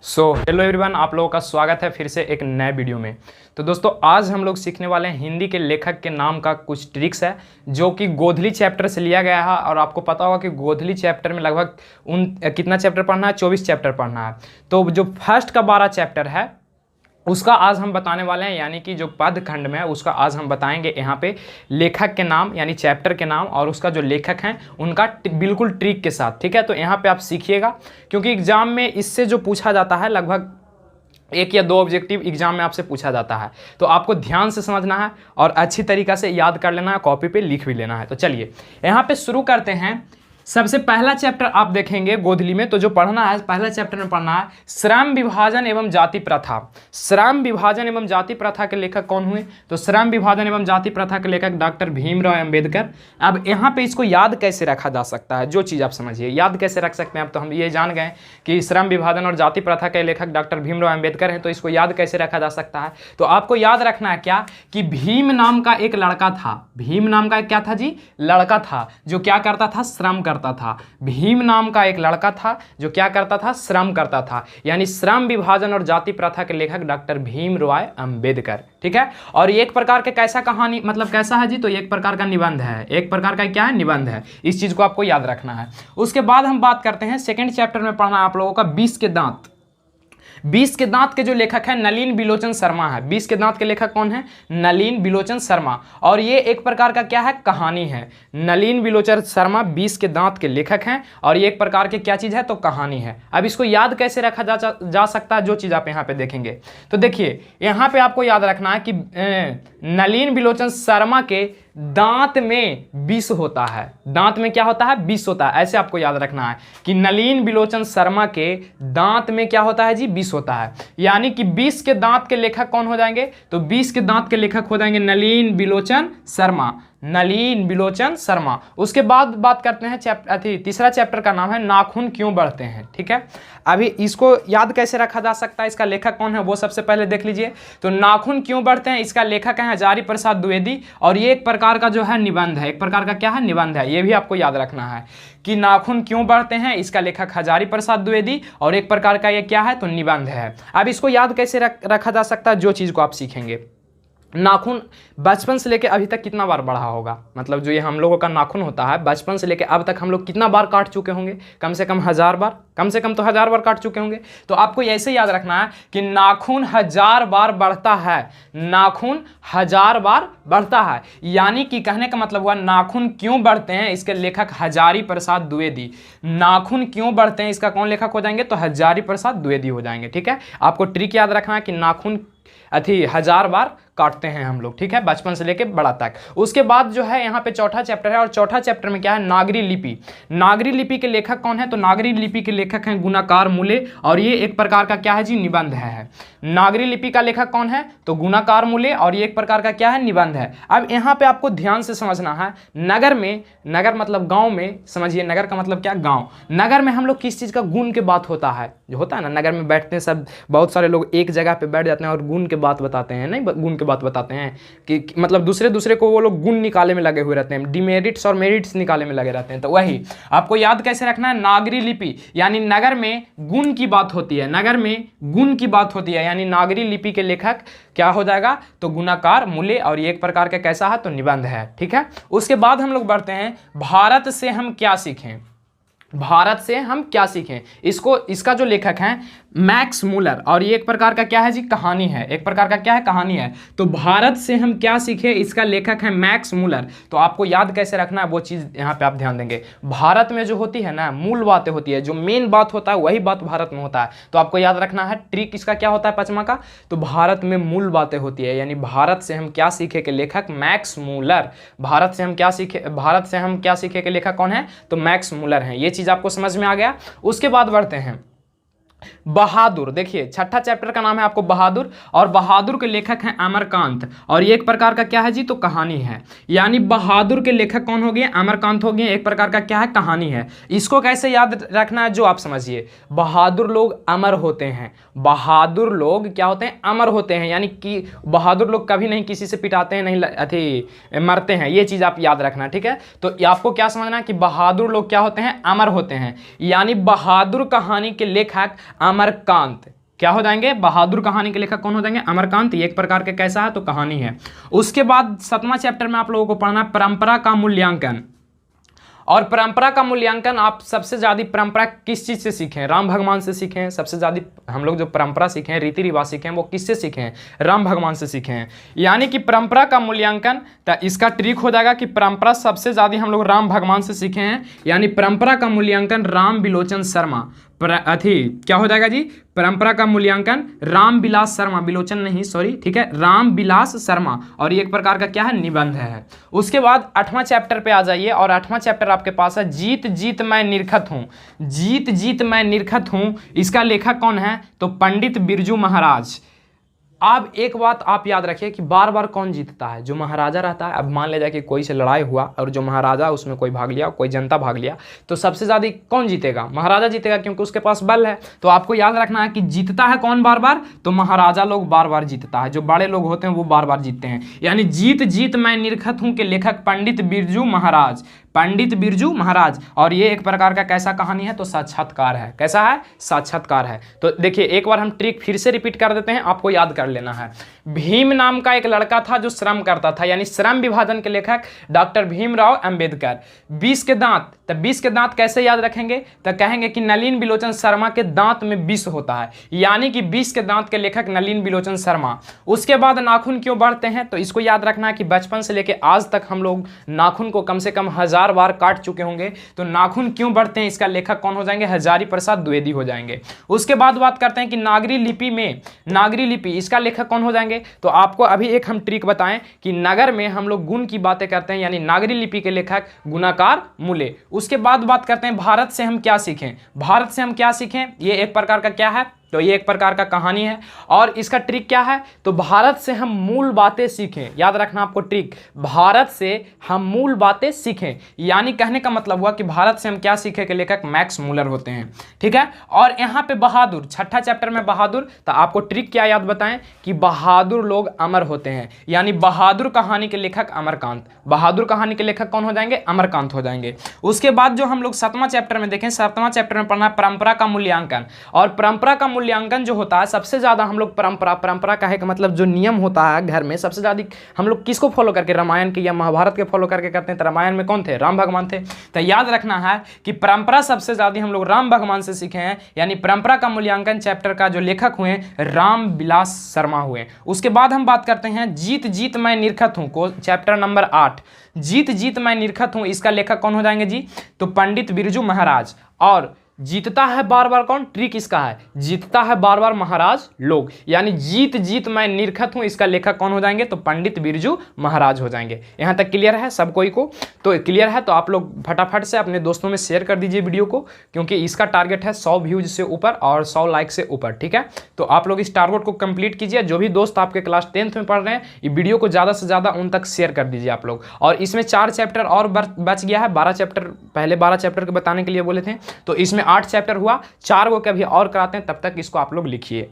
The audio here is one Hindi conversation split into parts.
हेलो एवरीवन, आप लोगों का स्वागत है फिर से एक नए वीडियो में। तो दोस्तों, आज हम लोग सीखने वाले हैं हिंदी के लेखक के नाम का कुछ ट्रिक्स है जो कि गोधली चैप्टर से लिया गया है। और आपको पता होगा कि गोधली चैप्टर में लगभग कितना चैप्टर पढ़ना है, 24 चैप्टर पढ़ना है। तो जो फर्स्ट का 12 चैप्टर है उसका आज हम बताने वाले हैं, यानी कि जो पद खंड में है उसका आज हम बताएंगे यहाँ पे लेखक के नाम यानी चैप्टर के नाम और उसका जो लेखक हैं उनका बिल्कुल ट्रिक के साथ। ठीक है, तो यहाँ पे आप सीखिएगा क्योंकि एग्जाम में इससे जो पूछा जाता है लगभग 1 या 2 ऑब्जेक्टिव एग्जाम में आपसे पूछा जाता है। तो आपको ध्यान से समझना है और अच्छी तरीक़ा से याद कर लेना है, कॉपी पे लिख भी लेना है। तो चलिए यहाँ पे शुरू करते हैं। सबसे पहला चैप्टर आप देखेंगे गोधली में, तो जो पढ़ना है पहला चैप्टर में पढ़ना है श्रम विभाजन एवं जाति प्रथा। श्रम विभाजन एवं जाति प्रथा के लेखक कौन हुए? तो श्रम विभाजन एवं जाति प्रथा के लेखक डॉक्टर भीमराव अंबेडकर। अब यहाँ पे इसको याद कैसे रखा जा सकता है, जो चीज़ आप समझिए याद कैसे रख सकते हैं। अब तो हम ये जान गए कि श्रम विभाजन और जाति प्रथा के लेखक डॉक्टर भीमराव अंबेडकर हैं, तो इसको याद कैसे रखा जा सकता है। तो आपको याद रखना है क्या कि भीम नाम का एक लड़का था। भीम नाम का क्या था जी? लड़का था जो क्या करता था? श्रम करता था। भीम नाम का एक लड़का था जो क्या करता था? श्रम करता था। यानी श्रम विभाजन और जाति प्रथा के लेखक डॉक्टर भीमराव अंबेडकर। ठीक है, और एक प्रकार के कैसा कहानी मतलब कैसा है जी? तो एक प्रकार का निबंध है। एक प्रकार का क्या है? निबंध है। इस चीज को आपको याद रखना है। उसके बाद हम बात करते हैं सेकंड चैप्टर में पढ़ना आप लोगों का 20 के दांत। 20 के दांत के जो लेखक हैं नलिन बिलोचन शर्मा है। 20 के दांत के लेखक कौन है? नलिन बिलोचन शर्मा। और ये एक प्रकार का क्या है? कहानी है। नलिन बिलोचन शर्मा 20 के दांत के लेखक हैं और ये एक प्रकार के क्या चीज़ है? तो कहानी है। अब इसको याद कैसे रखा जा सकता है, जो चीज़ आप यहाँ पे देखेंगे। तो देखिए यहाँ पे आपको याद रखना है कि नलिन बिलोचन शर्मा के दांत में विष होता है। दांत में क्या होता है? विष होता है। ऐसे आपको याद रखना है कि नलिन बिलोचन शर्मा के दांत में क्या होता है जी? विष होता है। यानी कि 20 के दांत के लेखक कौन हो जाएंगे? तो 20 के दांत के लेखक हो जाएंगे नलिन बिलोचन शर्मा। नलिन बिलोचन शर्मा। उसके बाद बात करते हैं तीसरा चैप्टर का नाम है नाखून क्यों बढ़ते हैं। ठीक है, अभी इसको याद कैसे रखा जा सकता है, इसका लेखक कौन है वो सबसे पहले देख लीजिए। तो नाखून क्यों बढ़ते हैं, इसका लेखक है हजारी प्रसाद द्विवेदी और ये एक प्रकार का जो है निबंध है। एक प्रकार का क्या है? निबंध है। ये भी आपको याद रखना है कि नाखून क्यों बढ़ते हैं, इसका लेखक हजारी प्रसाद द्विवेदी और एक प्रकार का ये क्या है? तो निबंध है। अब इसको याद कैसे रखा जा सकता है, जो चीज़ को आप सीखेंगे। नाखून बचपन से लेके अभी तक कितना बार बढ़ा होगा, मतलब जो ये हम लोगों का नाखून होता है बचपन से लेके अब तक हम लोग कितना बार काट चुके होंगे? कम से कम 1000 बार, कम से कम तो 1000 बार काट चुके होंगे। तो आपको ऐसे याद रखना है कि नाखून 1000 बार बढ़ता है। नाखून 1000 बार बढ़ता है। यानी कि कहने का मतलब हुआ नाखून क्यों बढ़ते हैं, इसके लेखक हजारी प्रसाद द्विवेदी। नाखून क्यों बढ़ते हैं, इसका कौन लेखक हो जाएंगे? तो हजारी प्रसाद द्विवेदी हो जाएंगे। ठीक है, आपको ट्रिक याद रखना है कि नाखून 1000 बार काटते हैं हम लोग। ठीक है, बचपन से लेके बड़ा तक। उसके बाद जो है यहाँ पे चौथा चैप्टर है और चौथा चैप्टर में क्या है? नागरी लिपि। नागरी लिपि के लेखक कौन है? तो नागरी लिपि के लेखक हैं गुणाकार मूले और ये एक प्रकार का क्या है जी? निबंध है। नागरी लिपि का लेखक कौन है? तो गुणाकार मूले और ये एक प्रकार का क्या है? निबंध है। अब यहाँ पे आपको ध्यान से समझना है, नगर में, नगर मतलब गाँव में, समझिए नगर का मतलब क्या? गाँव। नगर में हम लोग किस चीज़ का? गुण के बात होता है, जो होता है ना नगर में बैठते हैं सब, बहुत सारे लोग एक जगह पे बैठ जाते हैं और गुण के बात बताते हैं, नहीं गुण के बात बताते हैं कि मतलब दूसरे को वो लोग गुण निकाले में लगे हुए रहते हैं, डिमेरिट्स और मेरिट्स निकाले में लगे रहते हैं। तो वही आपको याद कैसे रखना है? नागरी लिपि यानी नगर में गुण की बात होती है। नगर में गुण की बात होती है यानी नागरी लिपि के लेखक क्या हो जाएगा? तो गुणाकार मूल्य और ये एक प्रकार का कैसा है? तो निबंध है। ठीक है, उसके बाद हम लोग बढ़ते हैं भारत से हम क्या सीखें। भारत से हम क्या सीखें, इसका जो लेखक है मैक्स मूलर और ये एक प्रकार का क्या है जी? कहानी है। एक प्रकार का क्या है? कहानी है। तो भारत से हम क्या सीखें, इसका लेखक है मैक्स मूलर। तो आपको याद कैसे रखना है, वो चीज़ यहाँ पे आप ध्यान देंगे। भारत में जो होती है ना मूल बातें होती है, जो मेन बात होता है वही बात भारत में होता है। तो आपको याद रखना है ट्रिक इसका क्या होता है पचमा का? तो भारत में मूल बातें होती है, यानी भारत से हम क्या सीखे के लेखक मैक्स मूलर। भारत से हम क्या सीखे के लेखक कौन है? तो मैक्स मूलर हैं। ये चीज़ आपको समझ में आ गया। उसके बाद बढ़ते हैं बहादुर। देखिए छठा चैप्टर का नाम है आपको बहादुर और बहादुर के लेखक हैं अमरकांत और ये एक प्रकार का क्या है जी? तो कहानी है। यानी बहादुर के लेखक कौन हो गए? अमरकांत हो गए। एक प्रकार का क्या है? कहानी है। इसको कैसे याद रखना है, जो आप समझिए। बहादुर लोग अमर होते हैं। बहादुर लोग क्या होते हैं? अमर होते हैं। यानी कि बहादुर लोग कभी नहीं किसी से पिटाते हैं, नहीं मरते हैं। ये चीज़ आप याद रखना। ठीक है, तो आपको क्या समझना है कि बहादुर लोग क्या होते हैं? अमर होते हैं। यानी बहादुर कहानी के लेखक अमरकांत। क्या हो जाएंगे? बहादुर कहानी के लेखक कौन हो जाएंगे? अमरकांत। ये एक प्रकार के कैसा है? तो कहानी है। उसके बाद 7वां चैप्टर में आप लोगों को पढ़ना है परंपरा का मूल्यांकन। और परंपरा का मूल्यांकन आप सबसे ज़्यादा परंपरा किस चीज़ से सीखे हैं? राम भगवान से सीखे हैं। सबसे ज़्यादा हम लोग जो परंपरा सीखे हैं, रीति रिवाज सीखे हैं, वो किससे सीखे हैं? राम भगवान से सीखे हैं। यानी कि परंपरा का मूल्यांकन, तो इसका ट्रिक हो जाएगा कि परंपरा सबसे ज़्यादा हम लोग राम भगवान से सीखे हैं, यानी परंपरा का मूल्यांकन राम बिलोचन शर्मा। क्या हो जाएगा जी? परंपरा का मूल्यांकन राम बिलास शर्मा, बिलोचन नहीं सॉरी, ठीक है, राम बिलास शर्मा। और ये एक प्रकार का क्या है? निबंध है। उसके बाद 8वां चैप्टर पे आ जाइए, और 8वां चैप्टर आपके पास है जीत जीत मैं निरखत हूँ। जीत जीत मैं निरखत हूँ, इसका लेखक कौन है? तो पंडित बिरजू महाराज। अब एक बात आप याद रखिए कि बार बार कौन जीतता है? जो महाराजा रहता है। अब मान लिया कि कोई से लड़ाई हुआ और जो महाराजा उसमें कोई भाग लिया, कोई जनता भाग लिया, तो सबसे ज़्यादा कौन जीतेगा? महाराजा जीतेगा, क्योंकि उसके पास बल है। तो आपको याद रखना है कि जीतता है कौन बार बार? तो महाराजा लोग बार बार जीतता है। जो बड़े लोग होते हैं वो बार बार जीतते हैं। यानी जीत जीत मैं निरखत हूँ के लेखक पंडित बिरजू महाराज, पंडित बिरजू महाराज। और ये एक प्रकार का कैसा कहानी है? तो साक्षात्कार है। कैसा है? साक्षात्कार है। तो देखिए एक बार हम ट्रिक फिर से रिपीट कर देते हैं, आपको याद कर लेना है। भीम नाम का एक लड़का था जो श्रम करता था, यानी श्रम विभाजन के लेखक डॉक्टर भीमराव अंबेडकर। 20 के दांत, तो 20 के दांत कैसे याद रखेंगे? तो कहेंगे कि नलिन बिलोचन शर्मा के दांत में विष होता है, यानी कि 20 के दांत के लेखक नलिन बिलोचन शर्मा। उसके बाद नाखून क्यों बढ़ते हैं? तो इसको याद रखना है कि बचपन से लेकर आज तक हम लोग नाखून को कम से कम 1000 बार काट चुके होंगे। तो नाखून क्यों बढ़ते हैं, इसका लेखक कौन हो जाएंगे? हजारी प्रसाद द्विवेदी हो जाएंगे। उसके बाद बात करते हैं कि नागरी लिपि में, नागरी लिपि, इसका लेखक कौन हो जाएंगे? तो आपको अभी एक हम ट्रिक बताएं कि नगर में हम लोग गुण की बातें करते हैं, यानी नागरी लिपि के लेखक गुणाकार मूले। उसके बाद बात करते हैं भारत से हम क्या सीखें। भारत से हम क्या सीखें? ये एक प्रकार का क्या है? तो ये एक प्रकार का कहानी है। और इसका ट्रिक क्या है? तो भारत से हम मूल बातें सीखें। याद रखना आपको ट्रिक, भारत से हम मूल बातें सीखें। यानी कहने का मतलब हुआ कि भारत से हम क्या सीखें के लेखक मैक्स मूलर होते हैं। ठीक है। और यहाँ पे बहादुर, 6ठा चैप्टर में बहादुर, तो आपको ट्रिक क्या याद बताएं कि बहादुर लोग अमर होते हैं, यानी बहादुर कहानी के लेखक अमरकांत। बहादुर कहानी के लेखक कौन हो जाएंगे? अमरकांत हो जाएंगे। उसके बाद जो हम लोग 7वां चैप्टर में देखें, 7वां चैप्टर में पढ़ना परंपरा का मूल्यांकन। और परंपरा का मूल्यांकन जो होता है, सबसे ज्यादा हम लोग परंपरा का है कि मतलब जो नियम होता है घर में, सबसे ज्यादा हम लोग किसको फॉलो करके? रामायण के या महाभारत के फॉलो करके करते हैं। तो रामायण में कौन थे? राम भगवान थे। तो याद रखना है कि परंपरा सबसे ज्यादा हम लोग राम भगवान से सीखे हैं, यानी परंपरा का मूल्यांकन चैप्टर का जो लेखक हुए राम बिलास शर्मा हुए। उसके बाद हम बात करते हैं जीत जीत मैं निरखत हूं को, चैप्टर नंबर 8, जीत जीत मैं निरखत हूं, इसका लेखक कौन हो जाएंगे जी? तो पंडित बिरजू महाराज। और जीतता है बार बार कौन? ट्रिक इसका है, जीतता है बार बार महाराज लोग, यानी जीत जीत मैं निरखत हूं, इसका लेखक कौन हो जाएंगे? तो पंडित बिरजू महाराज हो जाएंगे। यहां तक क्लियर है सब कोई को? तो क्लियर है तो आप लोग फटाफट से अपने दोस्तों में शेयर कर दीजिए वीडियो को, क्योंकि इसका टारगेट है 100 व्यूज से ऊपर और 100 लाइक से ऊपर। ठीक है। तो आप लोग इस टारगेट को कंप्लीट कीजिए। जो भी दोस्त आपके क्लास 10th में पढ़ रहे हैं, ये वीडियो को ज़्यादा से ज़्यादा उन तक शेयर कर दीजिए आप लोग। और इसमें 4 चैप्टर और बच गया है। 12 चैप्टर, पहले 12 चैप्टर के बताने के लिए बोले थे, तो इसमें 8 चैप्टर हुआ, 4 को कभी और कराते हैं, तब तक इसको आप लोग लिखिए।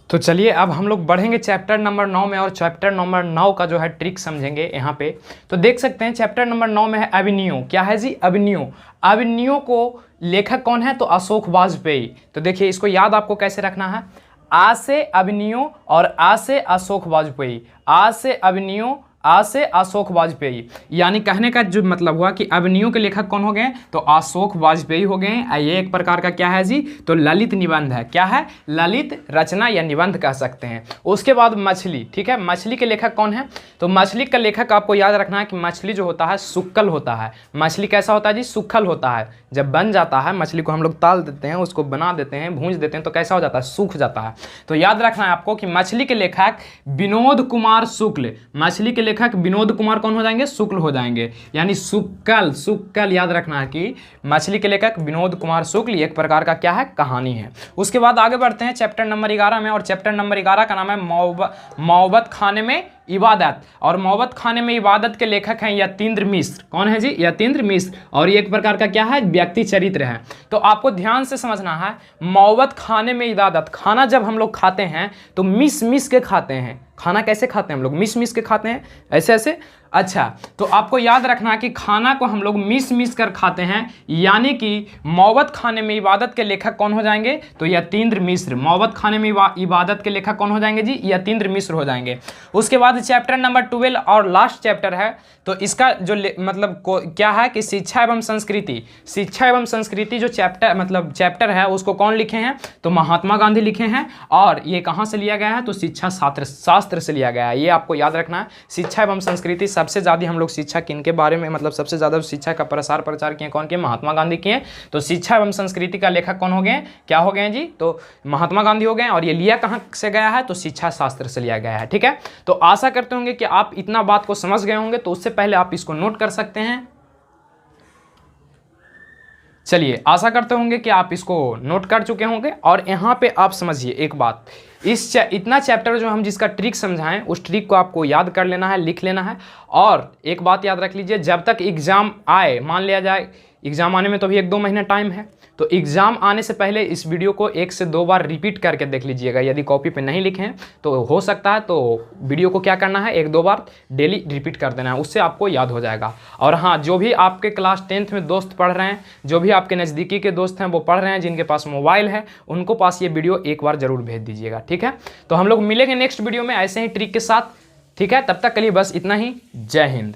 तो चलिए अब हम लोग बढ़ेंगे चैप्टर नंबर 9 में, और चैप्टर नंबर 9 का जो है ट्रिक समझेंगे यहाँ पे। तो देख सकते हैं चैप्टर नंबर 9 में है अभिनयो। क्या है जी? अभिनयो। अभिनयो को लेखक कौन है? तो अशोक वाजपेयी। तो देखिए इसको याद आपको कैसे रखना है, आ से अभिनयो और आ से अशोक वाजपेयी, आ से अभिनयो, आ से अशोक वाजपेयी। यानी कहने का जो मतलब हुआ कि अभिनयों के लेखक कौन हो गए? तो अशोक वाजपेयी हो गए। ये एक प्रकार का क्या है जी? तो ललित निबंध है। क्या है? ललित रचना या निबंध कह सकते हैं। उसके बाद मछली। ठीक है। मछली के लेखक कौन है? तो मछली का लेखक आपको याद रखना है कि मछली जो होता है सुक्कल होता है। मछली कैसा होता है जी? सुक्खल होता है। जब बन जाता है मछली को हम लोग ताल देते हैं, उसको बना देते हैं, भूंज देते हैं, तो कैसा हो जाता है? सूख जाता है। तो याद रखना है आपको कि मछली के लेखक विनोद कुमार शुक्ल। मछली के लेखक विनोद कुमार कौन हो जाएंगे? शुक्ल हो जाएंगे, यानी सुक्कल। सुक्कल याद रखना है कि मछली के लेखक विनोद कुमार शुक्ल। एक प्रकार का क्या है? कहानी है। उसके बाद आगे बढ़ते हैं चैप्टर नंबर 11 में, और चैप्टर नंबर 11 का नाम है मोहब्बत खाने में इबादत। और मोहब्बत खाने में इबादत के लेखक हैं यतीन्द्र मिश्र। कौन है जी? यतीन्द्र मिश्र। और ये एक प्रकार का क्या है? व्यक्ति चरित्र है। तो आपको ध्यान से समझना है, मोहब्बत खाने में इबादत। खाना जब हम लोग खाते हैं तो मिस मिस के खाते हैं। खाना कैसे खाते हैं हम लोग? मिस मिस के खाते हैं, ऐसे ऐसे। अच्छा, तो आपको याद रखना है कि खाना को हम लोग मिस कर खाते हैं, यानी कि मौवत खाने में इबादत के लेखक कौन हो जाएंगे? तो यतीन्द्र मिश्र। मौवत खाने में इबादत के लेखक कौन हो जाएंगे जी? यतीन्द्र मिश्र हो जाएंगे। उसके बाद चैप्टर नंबर 12 और लास्ट चैप्टर है, तो इसका जो मतलब क्या है कि शिक्षा एवं संस्कृति। शिक्षा एवं संस्कृति जो चैप्टर है उसको कौन लिखे हैं? तो महात्मा गांधी लिखे हैं। और ये कहाँ से लिया गया है? तो शिक्षा शास्त्र से लिया गया है। ये आपको याद रखना है। शिक्षा एवं संस्कृति, सबसे ज़्यादा हम लोग शिक्षा किनके बारे में, मतलब सबसे ज़्यादा शिक्षा का प्रचार किए कौन किए? महात्मा गांधी किए। तो शिक्षा एवं संस्कृति का लेखक कौन हो गए? क्या हो गए जी? तो महात्मा गांधी हो गए। और ये लिया कहाँ से गया है? तो शिक्षा शास्त्र से लिया गया है। ठीक है, तो आशा करते होंगे कि आप इतना बात को समझ गए होंगे। तो उससे पहले आप इसको नोट कर सकते हैं। चलिए, आशा करते होंगे कि आप इसको नोट कर चुके होंगे। और यहाँ पे आप समझिए एक बात, इतना चैप्टर जो हम जिसका ट्रिक समझाएं, उस ट्रिक को आपको याद कर लेना है, लिख लेना है। और एक बात याद रख लीजिए, जब तक एग्ज़ाम आए, मान लिया जाए एग्ज़ाम आने में तो भी 1-2 महीना टाइम है, तो एग्ज़ाम आने से पहले इस वीडियो को 1 से 2 बार रिपीट करके देख लीजिएगा। यदि कॉपी पे नहीं लिखे हैं तो हो सकता है तो वीडियो को क्या करना है, 1-2 बार डेली रिपीट कर देना है, उससे आपको याद हो जाएगा। और हाँ, जो भी आपके क्लास 10th में दोस्त पढ़ रहे हैं, जो भी आपके नज़दीकी के दोस्त हैं वो पढ़ रहे हैं, जिनके पास मोबाइल है, उनको पास ये वीडियो एक बार ज़रूर भेज दीजिएगा। ठीक है, तो हम लोग मिलेंगे नेक्स्ट वीडियो में ऐसे ही ट्रिक के साथ। ठीक है, तब तक के लिए बस इतना ही। जय हिंद।